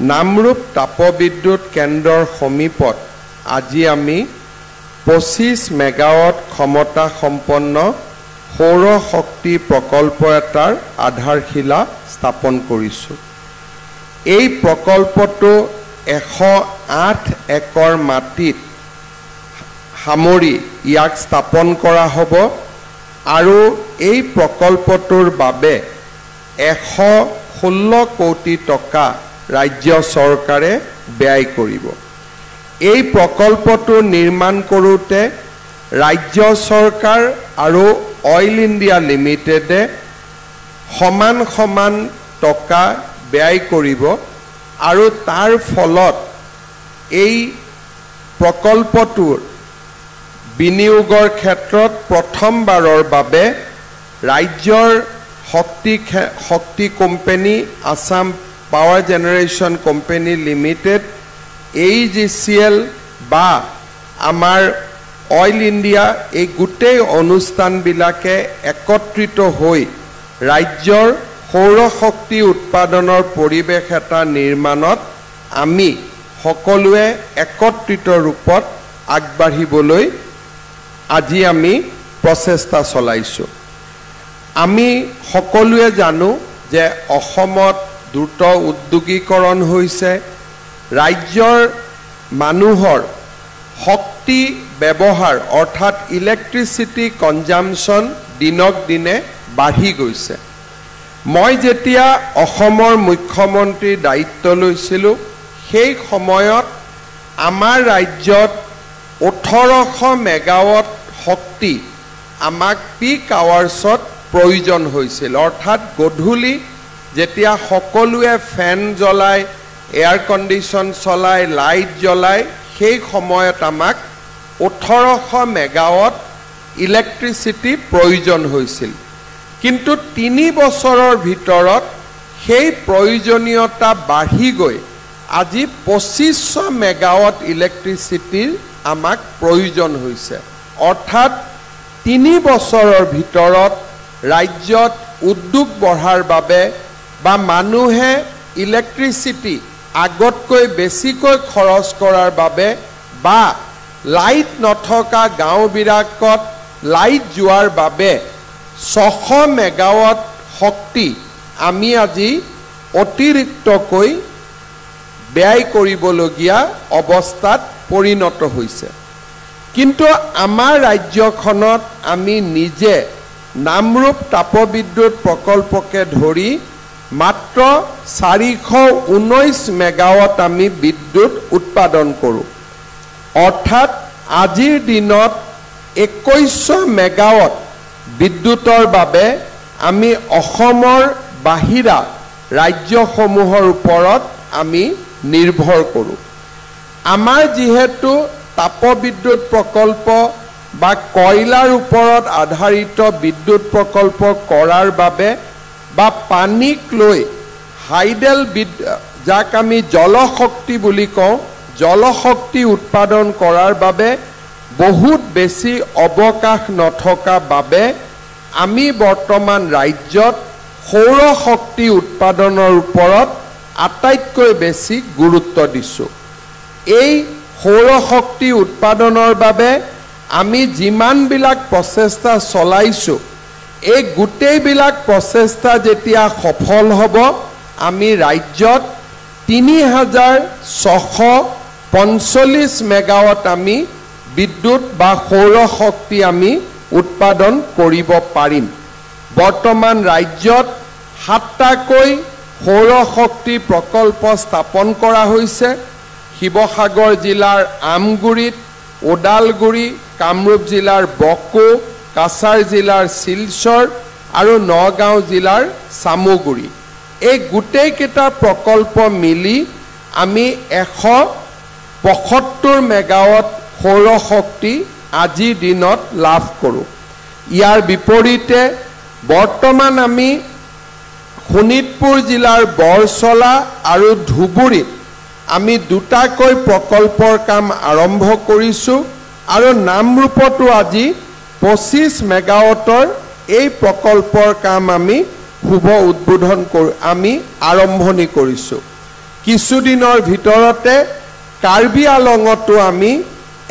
নামৰূপ তাপবিদ্যুৎ কেন্দ্ৰৰ সমীপত আজি আমি 25 মেগাৱাট ক্ষমতা সম্পন্ন সৌৰ শক্তি প্ৰকল্প এটাৰ আধাৰশিলা স্থাপন কৰিছোঁ। এই প্ৰকল্পটো 108 একৰ মাটিত সামৰি ইয়াক স্থাপন কৰা হ'ব আৰু এই প্ৰকল্পটোৰ বাবে 116 কোটি টকা ৰাজ্য চৰকাৰে ব্যয় কৰিব। এই প্ৰকল্পটো নিৰ্মাণ কৰোঁতে ৰাজ্য চৰকাৰ আৰু অইল ইণ্ডিয়া লিমিটেডে সমান সমান টকা ব্যয় কৰিব আৰু তাৰ ফলত এই প্ৰকল্পটোৰ বিনিয়োগৰ ক্ষেত্ৰত প্ৰথমবাৰৰ বাবে ৰাজ্যৰ শক্তি company Assam power generation company limited AGCL বা আমাৰ অইল ইণ্ডিয়া এই গোটেই অনুষ্ঠানবিলাকে একত্ৰিত হৈ ৰাজ্যৰ সৌৰ শক্তি উৎপাদনৰ পৰিৱেশ এটা নিৰ্মাণত আমি সকলোৱে একত্ৰিত ৰূপত আগবাঢ়িবলৈ আজি আমি প্ৰচেষ্টা চলাইছোঁ। আমি সকলোৱে জানো যে অসমত দ্ৰুত উদ্যোগীকৰণ হৈছে, ৰাজ্যৰ মানুহৰ শক্তি ব্যৱহাৰ অৰ্থাৎ ইলেক্ট্ৰিচিটি কনজাম্পশ্যন দিনক দিনে বাঢ়ি গৈছে। মই যেতিয়া অসমৰ মুখ্যমন্ত্ৰীৰ দায়িত্ব লৈছিলোঁ সেই সময়ত আমাৰ ৰাজ্যত 1800 মেগাৱাট শক্তি আমাক পিক আৱাৰ্ছত প্ৰয়োজন হৈছিল, অৰ্থাৎ গধূলি যেতিয়া সকলোৱে ফেন জ্বলায়, এয়াৰ কণ্ডিশ্যন চলায়, লাইট জ্বলায়, সেই সময়ত আমাক 1800 মেগাৱাট ইলেক্ট্ৰিচিটি প্ৰয়োজন হৈছিল। কিন্তু 3 বছৰৰ ভিতৰত সেই প্ৰয়োজনীয়তা বাঢ়ি গৈ আজি 2500 মেগাৱাট ইলেক্ট্ৰিচিটিৰ আমাক প্ৰয়োজন হৈছে। অৰ্থাৎ 3 বছৰৰ ভিতৰত ৰাজ্যত উদ্যোগ বঢ়াৰ বাবে বা মানুহে ইলেক্ট্ৰিচিটি আগতকৈ বেছিকৈ খৰচ কৰাৰ বাবে বা লাইট নথকা গাঁওবিলাকত লাইট যোৱাৰ বাবে 600 মেগাৱাট শক্তি আমি আজি অতিৰিক্তকৈ ব্যয় কৰিবলগীয়া অৱস্থাত পৰিণত হৈছে। কিন্তু আমাৰ ৰাজ্যখনত আমি নিজে নামৰূপ তাপবিদ্যুৎ প্ৰকল্পকে ধৰি মাত্ৰ 419 মেগাৱাট আমি বিদ্যুৎ উৎপাদন কৰোঁ। অৰ্থাৎ আজিৰ দিনত 2100 মেগাৱাট বিদ্যুতৰ বাবে আমি অসমৰ বাহিৰা ৰাজ্যসমূহৰ ওপৰত আমি নিৰ্ভৰ কৰোঁ। আমাৰ যিহেতু তাপবিদ্যুৎ প্ৰকল্প বা কয়লাৰ ওপৰত আধাৰিত বিদ্যুৎ প্ৰকল্প কৰাৰ বাবে বা পানীক লৈ হাইডেল যাক আমি জলশক্তি বুলি কওঁ, জলশক্তি উৎপাদন কৰাৰ বাবে বহুত বেছি অৱকাশ নথকা বাবে আমি বৰ্তমান ৰাজ্যত সৌৰ শক্তি উৎপাদনৰ ওপৰত আটাইতকৈ বেছি গুৰুত্ব দিছোঁ। এই সৌৰ শক্তি উৎপাদনৰ বাবে আমি যিমানবিলাক প্ৰচেষ্টা চলাইছোঁ, এই গোটেইবিলাক প্ৰচেষ্টা যেতিয়া সফল হ'ব, আমি ৰাজ্যত 3645 মেগাৱাট আমি বিদ্যুৎ বা সৌৰ শক্তি আমি উৎপাদন কৰিব পাৰিম। বৰ্তমান ৰাজ্যত 7টাকৈ সৌৰ শক্তি প্ৰকল্প স্থাপন কৰা হৈছে। শিৱসাগৰ জিলাৰ আমগুৰিত, ওদালগুৰি, কামৰূপ জিলাৰ বকো, কাছাৰ জিলাৰ শিলচৰ আৰু নগাঁও জিলাৰ চামগুৰি। এই গোটেইকেইটা প্ৰকল্প মিলি আমি 175 মেগাৱাট সৌৰ শক্তি আজিৰ দিনত লাভ কৰোঁ। ইয়াৰ বিপৰীতে বৰ্তমান আমি শোণিতপুৰ জিলাৰ বৰচলা আৰু ধুবুৰীত আমি 2টাকৈ প্ৰকল্পৰ কাম আৰম্ভ কৰিছোঁ আৰু নামৰূপতো আজি 25 মেগাৱাটৰ এই প্ৰকল্পৰ কাম আমি শুভ উদ্বোধন আমি আৰম্ভণি কৰিছোঁ। কিছুদিনৰ ভিতৰতে কাৰ্বি আলঙতো আমি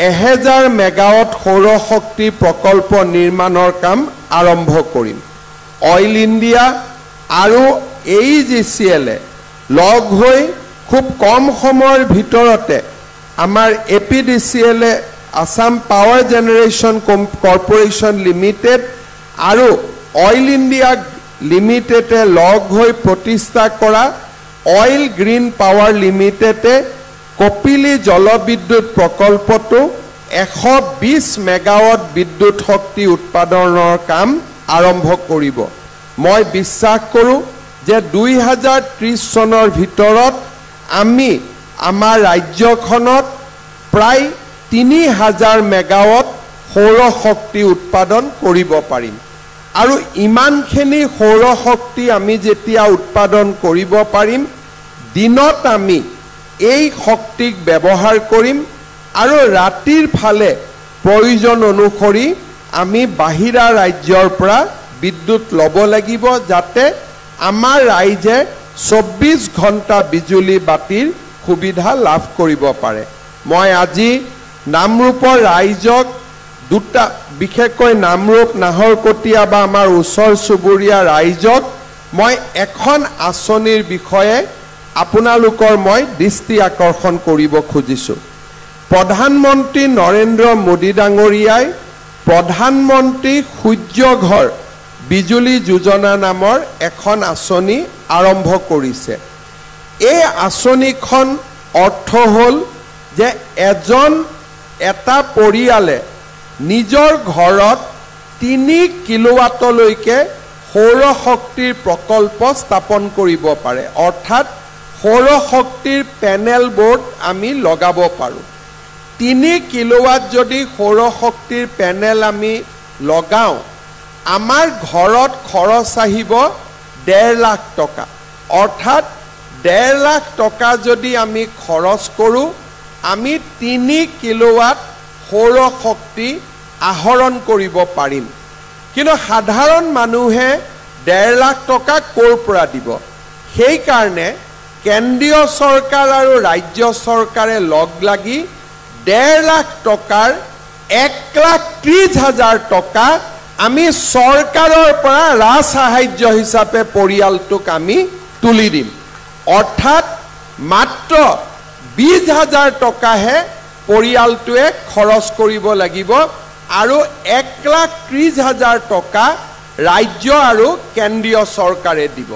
1000 মেগাৱাট সৌৰশক্তি প্ৰকল্প নিৰ্মাণৰ কাম আৰম্ভ কৰিম। অইল ইণ্ডিয়া আৰু AEGCL লগ হৈ খুব কম সময়ৰ ভিতৰতে আমাৰ APDCL Assam power generation corporation limited আৰু অইল ইণ্ডিয়া লিমিটেডে লগ হৈ প্ৰতিষ্ঠা কৰা অইল গ্ৰীণ পাৱাৰ লিমিটেডে কপিলী জলবিদ্যুৎ প্ৰকল্পটো 120 মেগাৱাট বিদ্যুৎ শক্তি উৎপাদনৰ কাম আৰম্ভ কৰিব। মই বিশ্বাস কৰোঁ যে 2030 চনৰ ভিতৰত আমি আমাৰ ৰাজ্যখনত প্ৰায় 3000 মেগাৱাট সৌৰশক্তি উৎপাদন কৰিব পাৰিম। আৰু ইমানখিনি সৌৰশক্তি আমি যেতিয়া উৎপাদন কৰিব পাৰিম, দিনত আমি এই শক্তিক ব্যৱহাৰ কৰিম আৰু ৰাতিৰ ফালে প্ৰয়োজন অনুসৰি আমি বাহিৰা ৰাজ্যৰ পৰা বিদ্যুৎ ল'ব লাগিব, যাতে আমাৰ ৰাইজে 24 ঘণ্টা বিজুলী বাতিৰ সুবিধা লাভ কৰিব পাৰে। মই আজি নামৰূপৰ ৰাইজক দুটা, বিশেষকৈ নামৰূপ নাহৰকটীয়া বা আমাৰ ওচৰ চুবুৰীয়া ৰাইজক মই এখন আঁচনিৰ বিষয়ে আপোনালোকৰ মই দৃষ্টি আকৰ্ষণ কৰিব খুজিছোঁ। প্ৰধানমন্ত্ৰী নৰেন্দ্ৰ মোদী ডাঙৰীয়াই প্ৰধানমন্ত্ৰী সূৰ্য ঘৰ বিজুলী যোজনা নামৰ এখন আঁচনি আৰম্ভ কৰিছে। এই আঁচনিখন অৰ্থ হ'ল যে এটা পৰিয়ালে নিজৰ ঘৰত 3 কিলোৱাটলৈকে সৌৰশক্তিৰ প্ৰকল্প স্থাপন কৰিব পাৰে, অৰ্থাৎ সৌৰশক্তিৰ পেনেল বোৰ্ড আমি লগাব পাৰোঁ। 3 কিলোৱাট যদি সৌৰশক্তিৰ পেনেল আমি লগাওঁ, আমাৰ ঘৰত খৰচ আহিব 1.5 লাখ টকা, অৰ্থাৎ 1.5 লাখ টকা যদি আমি খৰচ কৰোঁ, আমি 3 কিলোৱাট সৌৰশক্তি আহৰণ কৰিব পাৰিম। কিন্তু সাধাৰণ মানুহে 1.5 লাখ টকা ক'ৰ পৰা দিব? সেইকাৰণে কেন্দ্ৰীয় চৰকাৰ আৰু ৰাজ্য চৰকাৰে লগ লাগি 1.5 লাখ টকাৰ 1,30,000 টকা আমি চৰকাৰৰ পৰা ৰাজসাহায্য হিচাপে পৰিয়ালটোক আমি তুলি দিম। অৰ্থাৎ মাত্ৰ 20,000 টকাহে পৰিয়ালটোৱে খৰচ কৰিব লাগিব আৰু 1,30,000 টকা ৰাজ্য আৰু কেন্দ্ৰীয় চৰকাৰে দিব।